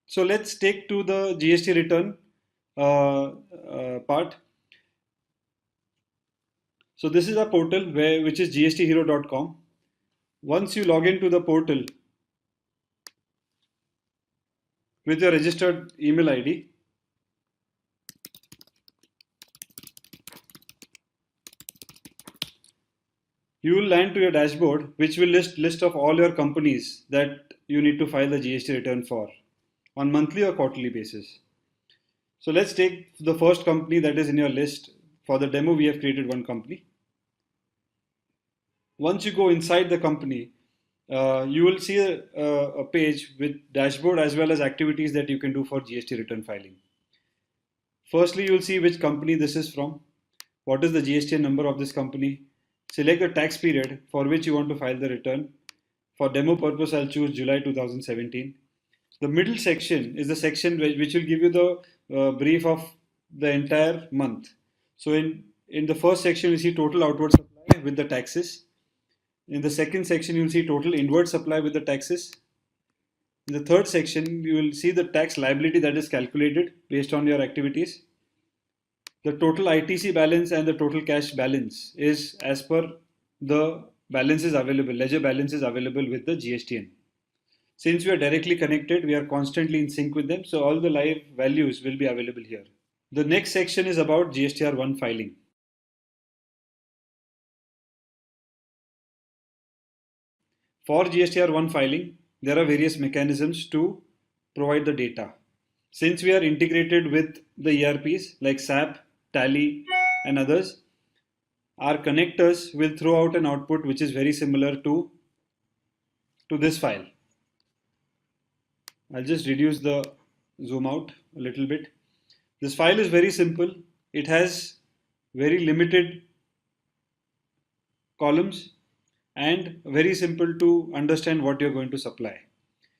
So let's take to the GST return part. So this is a portal which is GSTHero.com. Once you log into the portal with your registered email ID, you will land to your dashboard, which will list of all your companies that you need to file the GST return for on monthly or quarterly basis. So let's take the first company that is in your list. For the demo, we have created one company. Once you go inside the company, you will see a page with dashboard as well as activities that you can do for GST return filing. Firstly, you will see which company this is from, what is the GSTN number of this company, select the tax period for which you want to file the return. For demo purpose, I'll choose July 2017. The middle section is the section which will give you the brief of the entire month. So in the first section, you see total outward supply with the taxes. In the second section, you'll see total inward supply with the taxes. In the third section, you will see the tax liability that is calculated based on your activities. The total ITC balance and the total cash balance is as per the balances available, ledger balances available with the GSTN. Since we are directly connected, we are constantly in sync with them, so all the live values will be available here. The next section is about GSTR-1 filing. For GSTR-1 filing, there are various mechanisms to provide the data. Since we are integrated with the ERPs like SAP, Tally, and others, our connectors will throw out an output which is very similar to this file. I'll just reduce the zoom out a little bit. This file is very simple. It has very limited columns and very simple to understand what you're going to supply.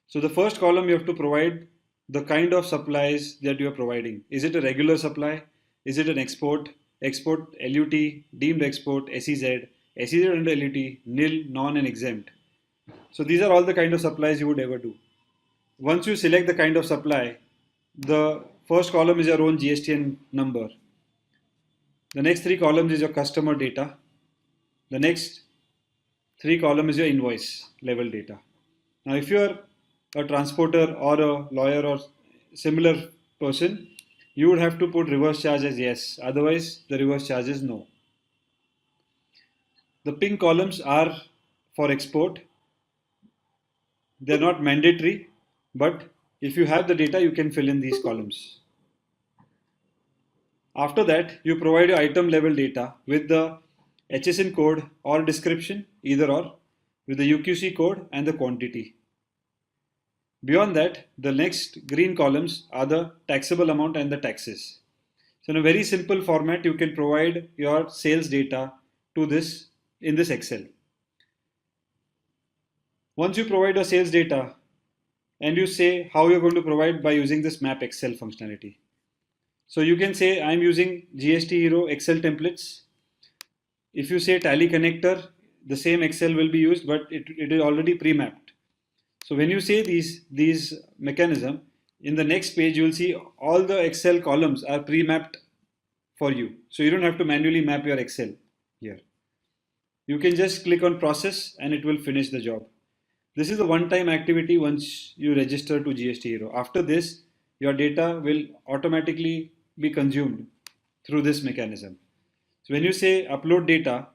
So the first column you have to provide the kind of supplies that you are providing. Is it a regular supply? Is it an export? Export, LUT, deemed export, SEZ, SEZ under LUT, nil, non and exempt. So these are all the kind of supplies you would ever do. Once you select the kind of supply, the first column is your own GSTN number. The next three columns is your customer data. The next three columns is your invoice level data. Now, if you are a transporter or a lawyer or similar person, you would have to put reverse charge as yes. Otherwise, the reverse charge is no. The pink columns are for export. They're not mandatory, but if you have the data, you can fill in these columns. After that, you provide your item level data with the HSN code or description, either or, with the UQC code and the quantity. Beyond that, the next green columns are the taxable amount and the taxes. So in a very simple format, you can provide your sales data to this in this Excel. Once you provide your sales data and you say how you're going to provide by using this map Excel functionality. So you can say I'm using GSTHero Excel templates. If you say Tally connector, the same Excel will be used, but it is already pre-mapped. So when you say these mechanism, in the next page you will see all the Excel columns are pre-mapped for you. So you don't have to manually map your Excel here. You can just click on process and it will finish the job. This is a one-time activity once you register to GSTHero. After this, your data will automatically be consumed through this mechanism. So when you say upload data,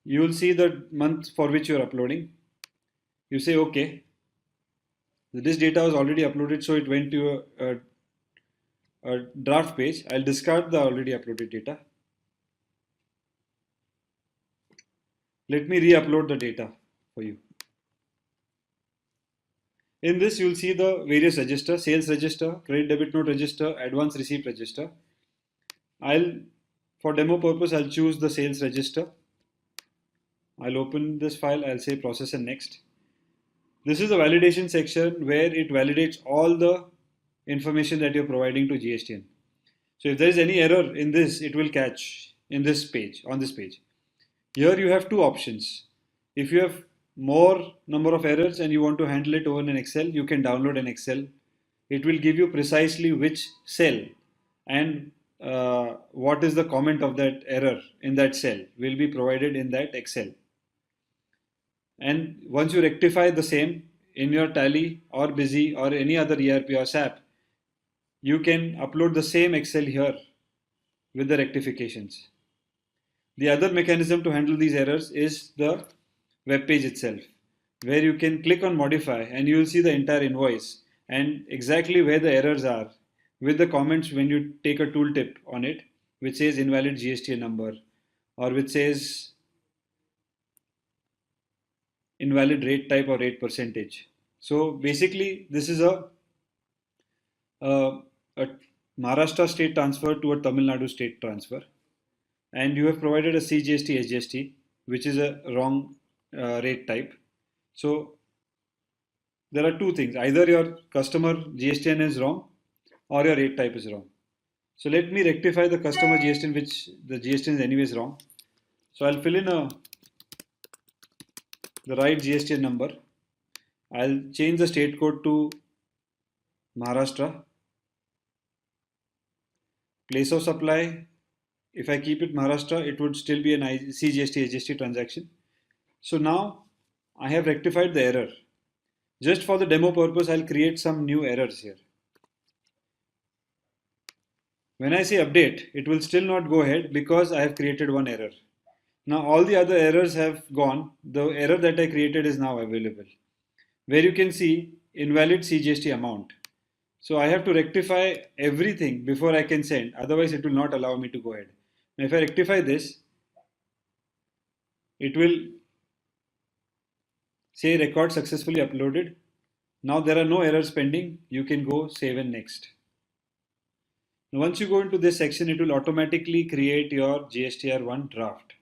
you will see the month for which you are uploading. You say OK. This data was already uploaded, so it went to a draft page. I'll discard the already uploaded data. Let me re-upload the data for you. In this, you'll see the various register: sales register, credit debit note register, advance receipt register. For demo purpose, I'll choose the sales register. I'll open this file. I'll say process and next. This is the validation section where it validates all the information that you're providing to GSTN. So if there is any error in this, it will catch in this page, on this page. Here you have two options. If you have more number of errors and you want to handle it over in Excel, you can download an Excel it will give you precisely which cell and what is the comment of that error in that cell will be provided in that Excel. And once you rectify the same in your Tally or Busy or any other ERP or SAP, you can upload the same Excel here with the rectifications. The other mechanism to handle these errors is the web page itself, where you can click on modify and you will see the entire invoice and exactly where the errors are with the comments when you take a tooltip on it, which says invalid GSTN number or which says invalid rate type or rate percentage. So basically, this is a Maharashtra state transfer to a Tamil Nadu state transfer, and you have provided a CGST HGST, which is a wrong rate type. So there are two things: either your customer GSTN is wrong, or your rate type is wrong. So let me rectify the customer GSTN, which the GSTN is anyways wrong. So I'll fill in the right GSTN number. I'll change the state code to Maharashtra. Place of supply, if I keep it Maharashtra, it would still be an CGST HGST transaction. So now I have rectified the error. Just for the demo purpose, I'll create some new errors here. When I say update, it will still not go ahead because I have created one error. Now all the other errors have gone. The error that I created is now available, where you can see invalid CGST amount. So I have to rectify everything before I can send, otherwise it will not allow me to go ahead. Now if I rectify this, it will say record successfully uploaded. Now there are no errors pending. You can go save and next. Now once you go into this section, it will automatically create your GSTR-1 draft.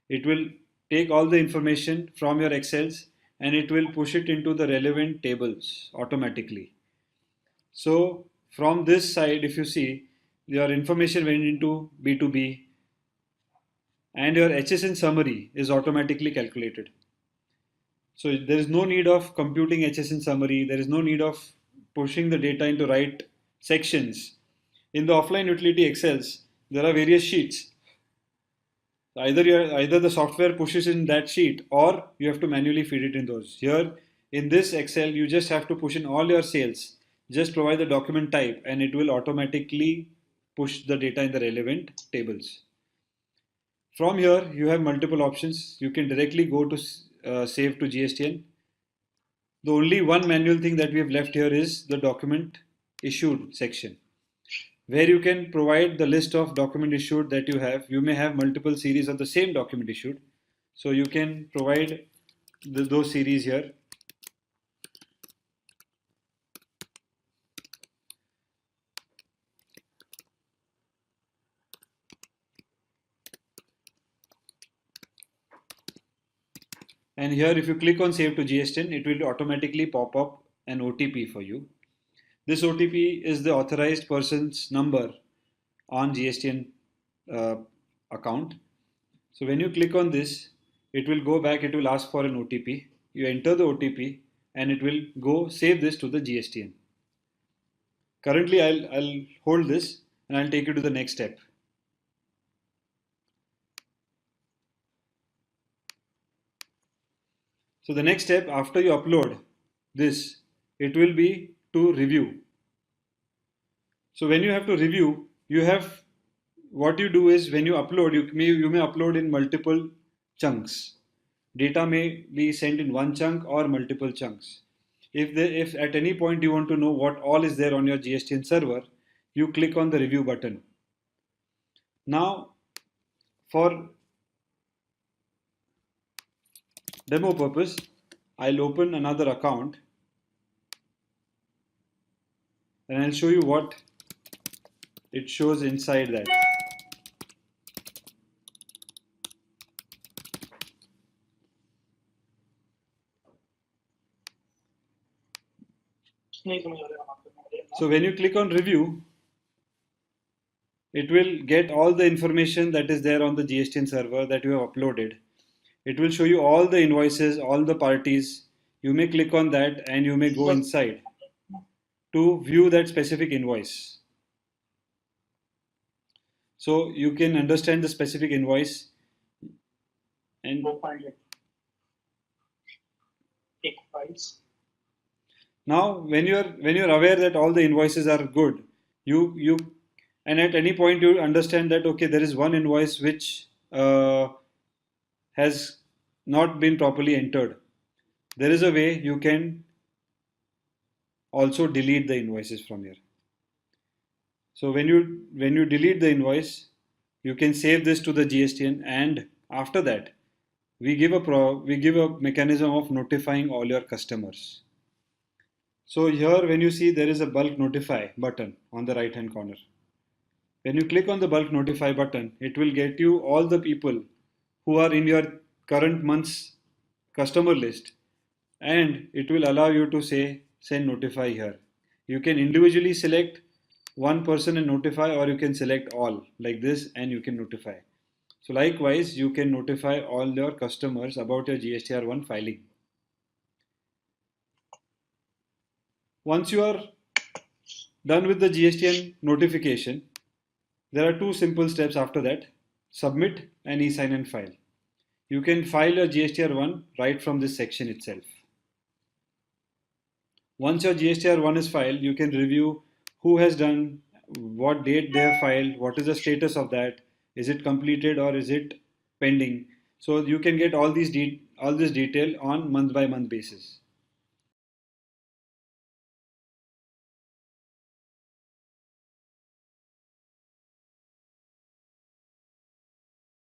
It will take all the information from your Excels and it will push it into the relevant tables automatically. So from this side, if you see, your information went into B2B and your HSN summary is automatically calculated. So there is no need of computing HSN summary. There is no need of pushing the data into right sections. In the offline utility Excels, there are various sheets. Either the software pushes in that sheet or you have to manually feed it in those. Here in this Excel, you just have to push in all your sales. Just provide the document type and it will automatically push the data in the relevant tables. From here, you have multiple options. You can directly go to save to GSTN. The only one manual thing that we have left here is the document issued section, where you can provide the list of document issued that you have. You may have multiple series of the same document issued. So you can provide those series here. And here if you click on save to GSTN, it will automatically pop up an OTP for you. This OTP is the authorized person's number on GSTN account. So when you click on this, it will go back, it will ask for an OTP. You enter the OTP and it will go save this to the GSTN. Currently I'll hold this and I'll take you to the next step. So the next step after you upload this, it will be to review. So when you have to review, what you do is when you upload, you may upload in multiple chunks. Data may be sent in one chunk or multiple chunks. If at any point you want to know what all is there on your GSTN server, you click on the review button. Now, for demo purpose, I'll open another account and I'll show you what it shows inside that. So when you click on review, it will get all the information that is there on the GSTN server that you have uploaded. It will show you all the invoices, all the parties. You may click on that and you may go inside to view that specific invoice. So you can understand the specific invoice and now when you're aware that all the invoices are good, you and at any point you understand that okay, there is one invoice which has not been properly entered. There is a way you can also delete the invoices from here. So when you delete the invoice, you can save this to the GSTN, and after that we give a mechanism of notifying all your customers. So here when you see there is a bulk notify button on the right hand corner. When you click on the bulk notify button, it will get you all the people who are in your current month's customer list, and it will allow you to say send notify here. You can individually select one person and notify, or you can select all like this and you can notify. So likewise, you can notify all your customers about your GSTR-1 filing. Once you are done with the GSTN notification, there are two simple steps after that: submit and e-sign and file. You can file your GSTR-1 right from this section itself. Once your GSTR-1 is filed, you can review who has done, what date they have filed, what is the status of that, is it completed or is it pending. So you can get all this detail on month by month basis.